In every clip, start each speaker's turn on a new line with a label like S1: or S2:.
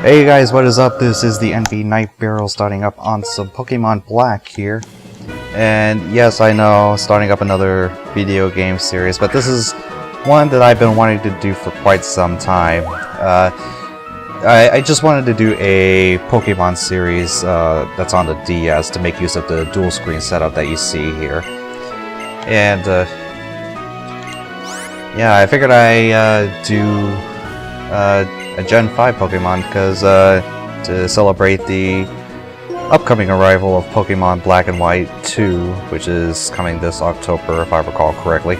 S1: Hey guys, what is up? This is the NB Night Barrel starting up on some Pokemon Black here. And yes, I know, starting up another video game series, but this is one that I've been wanting to do for quite some time. I just wanted to do a Pokemon series that's on the DS to make use of the dual screen setup that you see here. And yeah, I figured I do a Gen 5 Pokemon because to celebrate the upcoming arrival of Pokemon Black and White 2, which is coming this October if I recall correctly.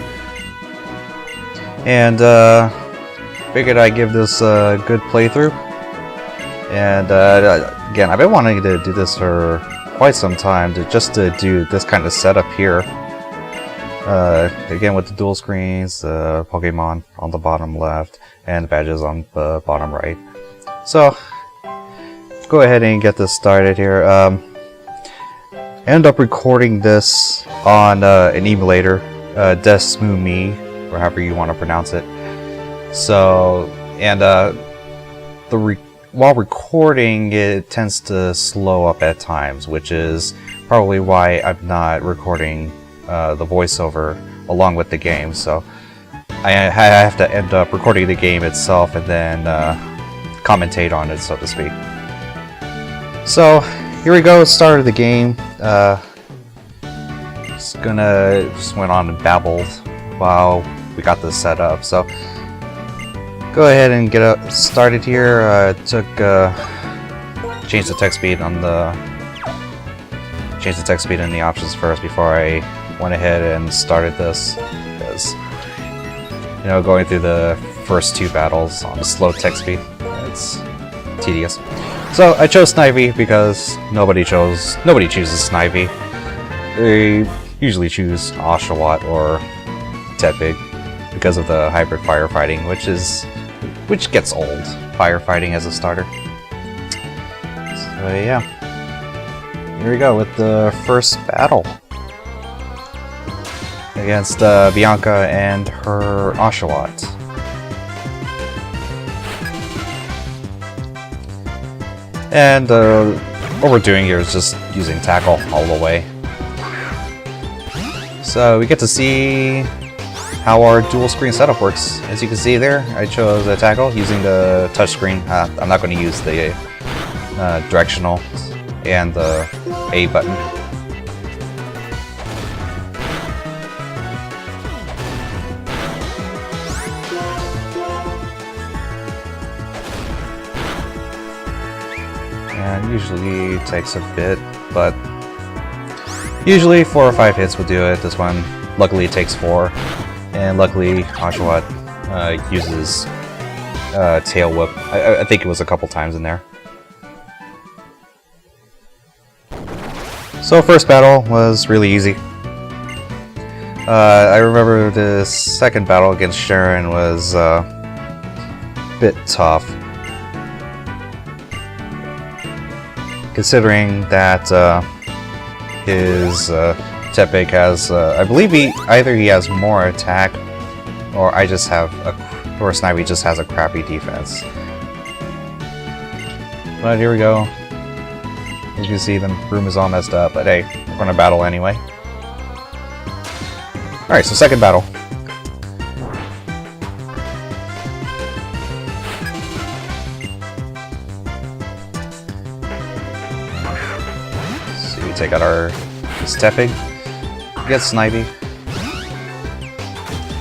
S1: And figured I'd give this a good playthrough. And again, I've been wanting to do this for quite some time, just to do this kind of setup here. Again, with the dual screens, Pokemon on the bottom left, and the badges on the bottom right. So, go ahead and get this started here. I ended up recording this on an emulator, Desmu, or however you want to pronounce it. So, and while recording, it tends to slow up at times, which is probably why I'm not recording the voiceover along with the game. So I have to end up recording the game itself and then commentate on it, so to speak. So here we go, start of the game. Just went on and babbled while we got this set up. So go ahead and get started here. Change the text speed in the options first before I went ahead and started this, because you know, going through the first two battles on slow text speed, it's tedious. So I chose Snivy because nobody chooses Snivy. They usually choose Oshawott or Tepig because of the hybrid firefighting, which gets old, firefighting as a starter. So yeah, here we go with the first battle against Bianca and her Oshawott. And what we're doing here is just using Tackle all the way. So we get to see how our dual screen setup works. As you can see there, I chose a Tackle using the touchscreen. I'm not going to use the directional and the A button. And usually takes a bit, but usually 4 or 5 hits will do it. This one, luckily, it takes 4, and luckily Oshawott uses Tail Whip. I think it was a couple times in there. So first battle was really easy. I remember the second battle against Sharon was a bit tough, considering that his Tepig has, I believe he has more attack, or Snivy just has a crappy defense. But here we go. As you can see, the room is all messed up, but hey, we're gonna battle anyway. Alright, so second battle. So we take out this Tepig, get Snivy,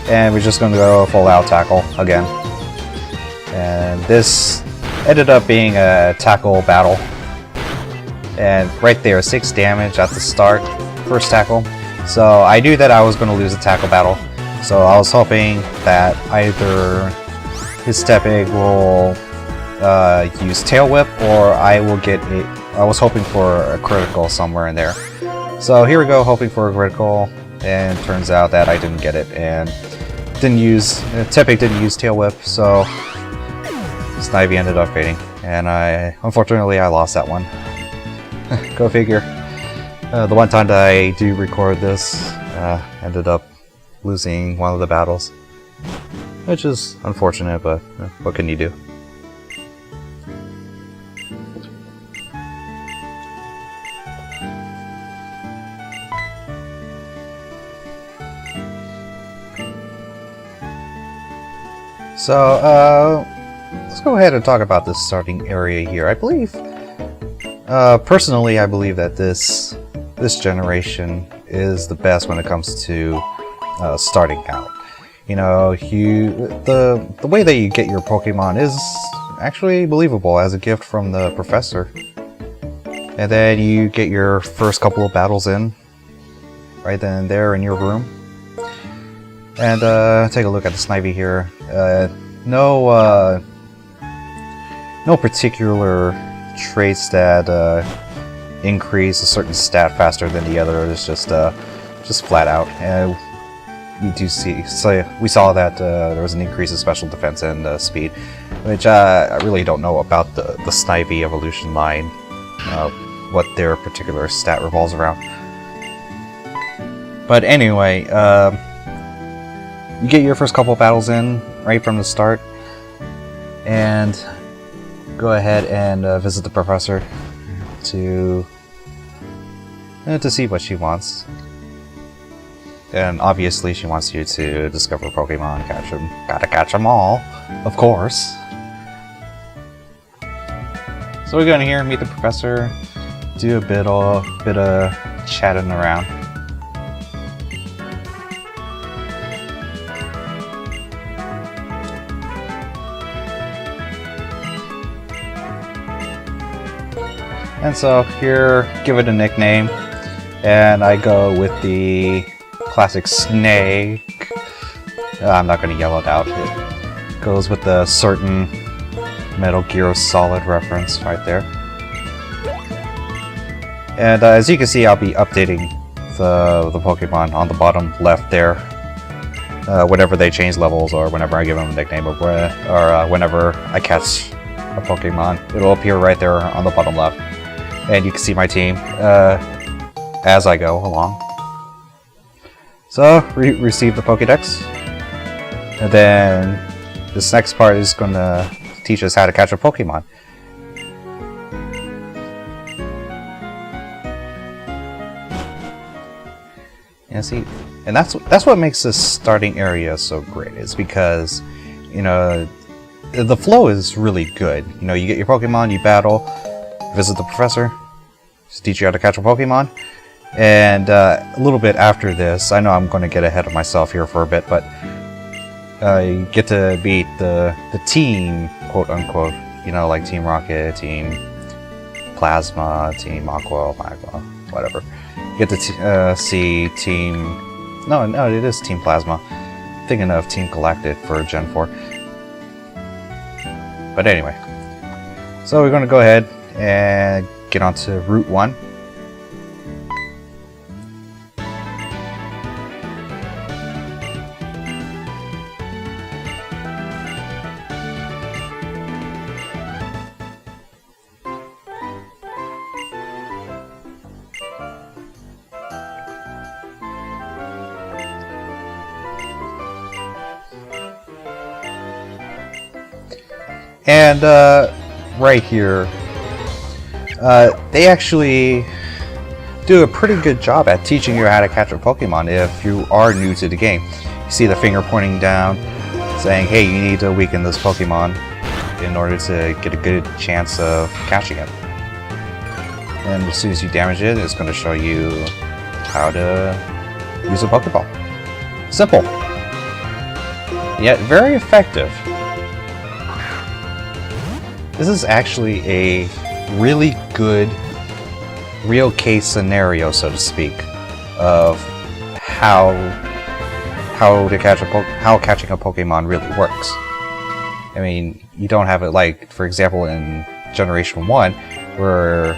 S1: and we're just gonna go full out Tackle again. And this ended up being a Tackle battle. And right there, 6 damage at the start, first Tackle. So I knew that I was going to lose the Tackle battle. So I was hoping that either his Tepig will use Tail Whip, or I was hoping for a critical somewhere in there. So here we go, hoping for a critical, and it turns out that I didn't get it, and Tepig didn't use Tail Whip, so Snivy ended up fading, and unfortunately I lost that one. Go figure. The one time that I do record this, ended up losing one of the battles, which is unfortunate, but what can you do? So, let's go ahead and talk about this starting area here. I believe, personally, I believe that this generation is the best when it comes to starting out. You know, the way that you get your Pokemon is actually believable as a gift from the professor. And then you get your first couple of battles in, right then and there in your room. And take a look at the Snivy here. No particular traits that increase a certain stat faster than the other. It's just flat out. And we do see, so we saw that there was an increase in special defense and speed, which I really don't know about the Snivy evolution line, what their particular stat revolves around. But anyway, you get your first couple battles in right from the start, and go ahead and visit the professor to see what she wants. And obviously she wants you to discover Pokemon, catch them. Gotta catch them all, of course. So we're going to here, meet the professor, do a bit of chatting around. And so here, give it a nickname, and I go with the classic Snake. I'm not going to yell it out. It goes with the certain Metal Gear Solid reference right there. And as you can see, I'll be updating the Pokemon on the bottom left there whenever they change levels, or whenever I give them a nickname, or whenever I catch a Pokemon. It'll appear right there on the bottom left. And you can see my team as I go along. So, receive the Pokédex. And then this next part is going to teach us how to catch a Pokemon. And see, and that's what makes this starting area so great. It's because, you know, the flow is really good. You know, you get your Pokemon, you battle, visit the professor, just teach you how to catch a Pokemon. And a little bit after this, I know I'm going to get ahead of myself here for a bit, but you get to beat the team, quote unquote, you know, like Team Rocket, Team Plasma, Team Aqua, Magma, whatever. You get to see Team... No, it is Team Plasma. I'm thinking of Team Galactic for Gen 4. But anyway, so we're going to go ahead and get onto Route 1. And right here, they actually do a pretty good job at teaching you how to catch a Pokemon if you are new to the game. You see the finger pointing down, saying, hey, you need to weaken this Pokemon in order to get a good chance of catching it. And as soon as you damage it, it's going to show you how to use a Pokeball. Simple, yet very effective. This is actually a really good real case scenario, so to speak, of how catching a Pokemon really works. I mean, you don't have it like, for example, in Generation 1, where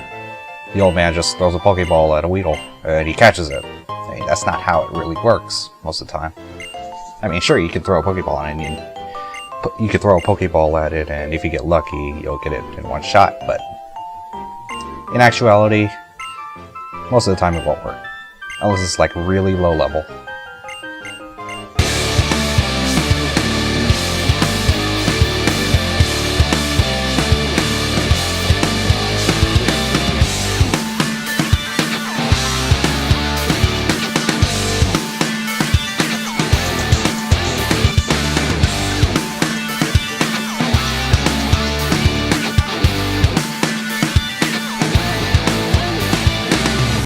S1: the old man just throws a Pokeball at a Weedle and he catches it. I mean, that's not how it really works most of the time. I mean, sure, you can throw a Pokeball at it, and you can throw a Pokeball at it, and if you get lucky, you'll get it in one shot, but in actuality, most of the time it won't work. Unless it's like really low level.